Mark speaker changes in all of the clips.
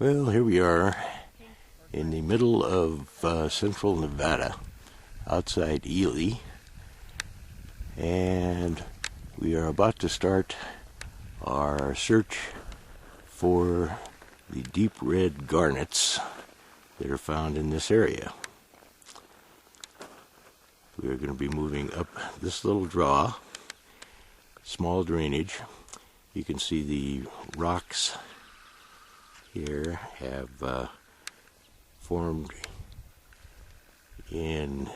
Speaker 1: Well, here we are in the middle of central Nevada, outside Ely, and we are about to start our search for the deep red garnets that are found in this area. We are going to be moving up this little draw, small drainage. You can see the rocks here have formed in,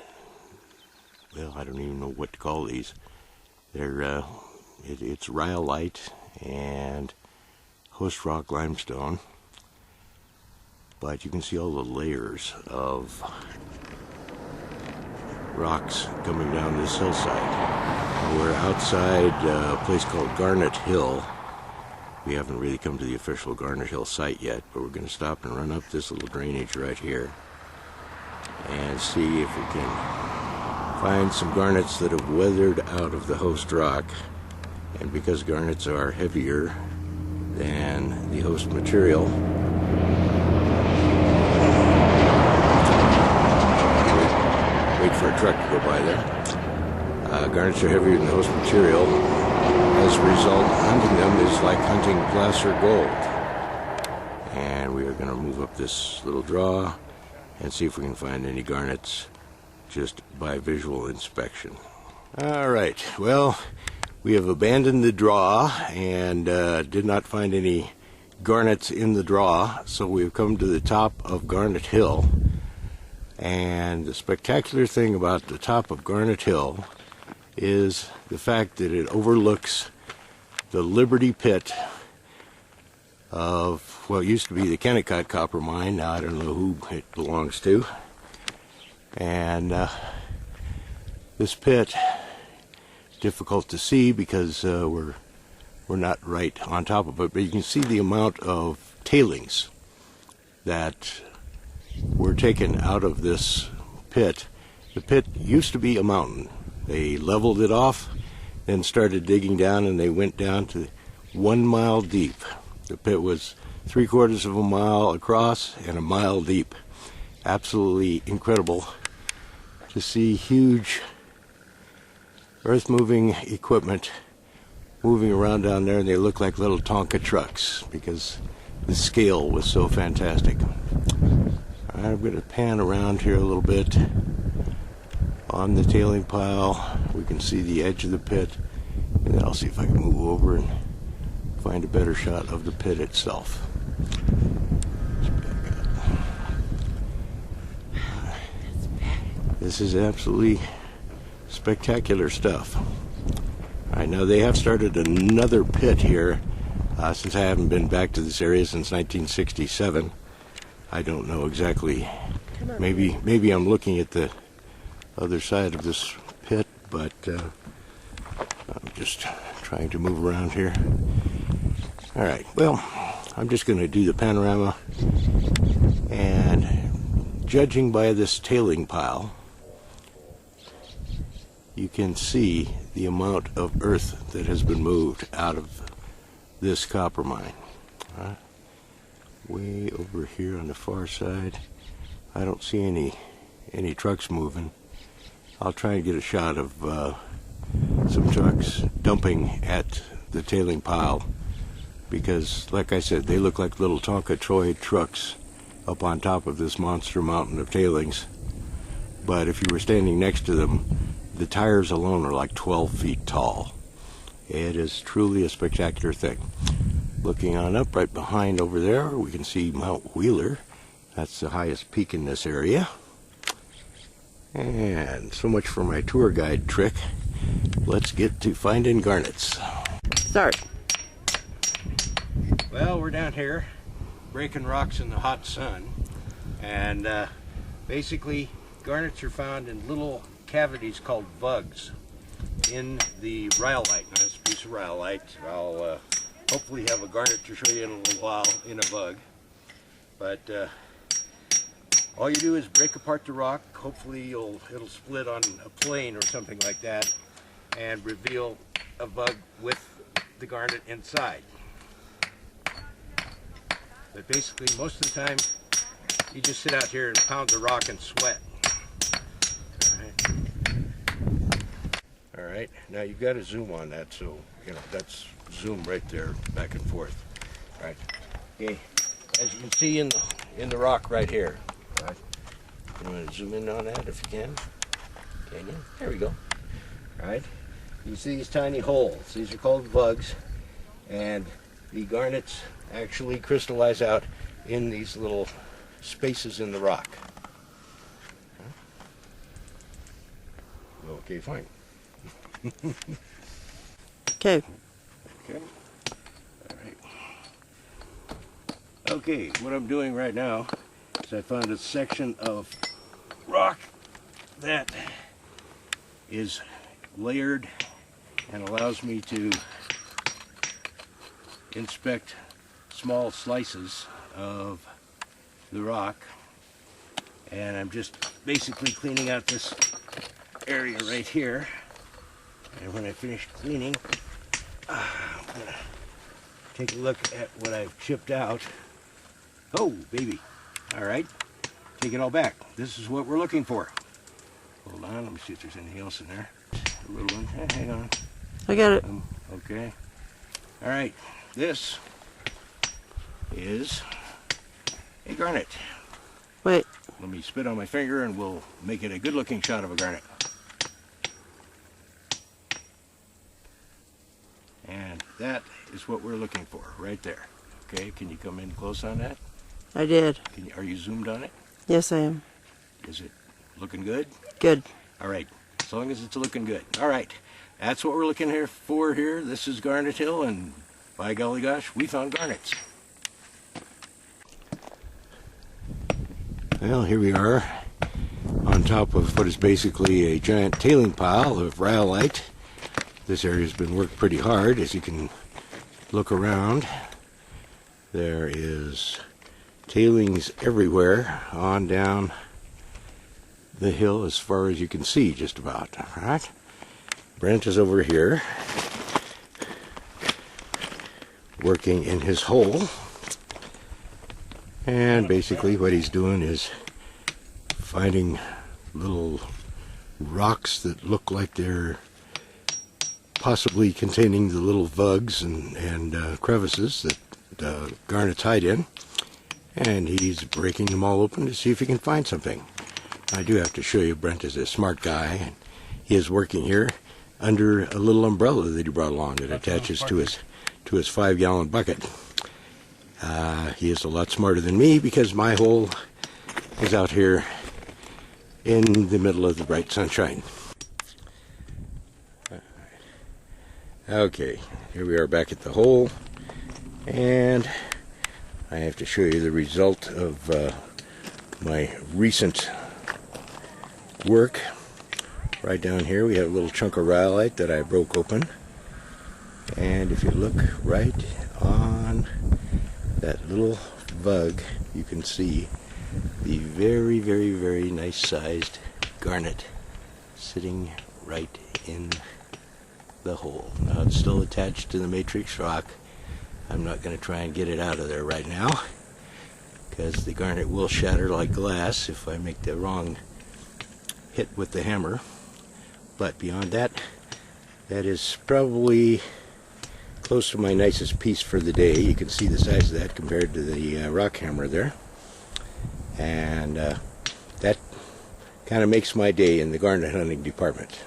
Speaker 1: well, I don't even know what to call these. They're it's rhyolite and host rock limestone, but you can see all the layers of rocks coming down this hillside. We're outside a place called Garnet Hill. We haven't really come to the official Garnet Hill site yet, but we're going to stop and run up this little drainage right here and see if we can find some garnets that have weathered out of the host rock. And because garnets are heavier than the host material, wait for a truck to go by there. Garnets are heavier than the host material. As a result, hunting them is like hunting placer gold. And we are going to move up this little draw and see if we can find any garnets just by visual inspection. All right, well, we have abandoned the draw and did not find any garnets in the draw, so we've come to the top of Garnet Hill. And the spectacular thing about the top of Garnet Hill is the fact that it overlooks the Liberty Pit of what used to be the Kennecott copper mine. Now I don't know who it belongs to. And this pit is difficult to see because we're not right on top of it, but you can see the amount of tailings that were taken out of this pit. The pit used to be a mountain. They leveled it off, then started digging down, and they went down to 1 mile deep. The pit was 3/4 of a mile across and a mile deep. Absolutely incredible to see huge earth-moving equipment moving around down there, and they look like little Tonka trucks because the scale was so fantastic. All right, I'm going to pan around here a little bit. On the tailing pile, we can see the edge of the pit, and then I'll see if I can move over and find a better shot of the pit itself. This is absolutely spectacular stuff. All right, now they have started another pit here since I haven't been back to this area since 1967. I don't know exactly. Maybe I'm looking at the other side of this pit, but I'm just trying to move around here. All right, well, I'm just going to do the panorama, and judging by this tailing pile, you can see the amount of earth that has been moved out of this copper mine. Way over here on the far side, I don't see any trucks moving. I'll try and get a shot of some trucks dumping at the tailing pile because, like I said, they look like little Tonka toy trucks up on top of this monster mountain of tailings. But if you were standing next to them, the tires alone are like 12 feet tall. It is truly a spectacular thing. Looking on up right behind over there, we can see Mount Wheeler. That's the highest peak in this area. And so much for my tour guide trick. Let's get to finding garnets.
Speaker 2: Start.
Speaker 1: Well, we're down here breaking rocks in the hot sun, and basically garnets are found in little cavities called vugs in the rhyolite. Now, this piece of rhyolite, I'll hopefully have a garnet to show you in a little while in a vug, but all you do is break apart the rock. Hopefully it'll split on a plane or something like that and reveal a vug with the garnet inside. But basically, most of the time, you just sit out here and pound the rock and sweat. All right, now you've got to zoom on that, so that's zoom right there, back and forth. All right. Okay. As you can see in the rock right here. All right. You want to zoom in on that if you can? Can you? There we go. All right. You see these tiny holes. These are called vugs, and the garnets actually crystallize out in these little spaces in the rock. Okay, fine.
Speaker 2: Okay.
Speaker 1: Okay. All right. Okay, what I'm doing right now is I found a section of rock that is layered and allows me to inspect small slices of the rock, and I'm just basically cleaning out this area right here, and when I finish cleaning, I'm gonna take a look at what I've chipped out. Oh baby, all right, take it all back. This is what we're looking for. Hold on, let me see if there's anything else in there. A little one. Hang on.
Speaker 2: I got it.
Speaker 1: Okay. All right. This is a garnet.
Speaker 2: Wait.
Speaker 1: Let me spit on my finger and we'll make it a good-looking shot of a garnet. And that is what we're looking for right there. Okay, can you come in close on that?
Speaker 2: I did.
Speaker 1: Are you zoomed on it?
Speaker 2: Yes, I am.
Speaker 1: Is it looking good?
Speaker 2: Good.
Speaker 1: All right, as long as it's looking good. All right, that's what we're looking for here. This is Garnet Hill, and by golly gosh, we found garnets. Well, here we are on top of what is basically a giant tailing pile of rhyolite. This area has been worked pretty hard. As you can look around, there is tailings everywhere on down the hill as far as you can see, just about. All right. Brent is over here working in his hole, and basically what he's doing is finding little rocks that look like they're possibly containing the little vugs and crevices that garnets hide in, and he's breaking them all open to see if he can find something. I do have to show you, Brent is a smart guy, and he is working here under a little umbrella that he brought along that attaches to his 5-gallon bucket. He is a lot smarter than me because my hole is out here in the middle of the bright sunshine. Okay, here we are back at the hole, and I have to show you the result of my recent work. Right down here we have a little chunk of rhyolite that I broke open, and if you look right on that little vug, you can see the very, very, very nice sized garnet sitting right in the hole. Now it's still attached to the matrix rock. I'm not going to try and get it out of there right now, because the garnet will shatter like glass if I make the wrong hit with the hammer. But beyond that, that is probably close to my nicest piece for the day. You can see the size of that compared to the rock hammer there, and that kind of makes my day in the garnet hunting department.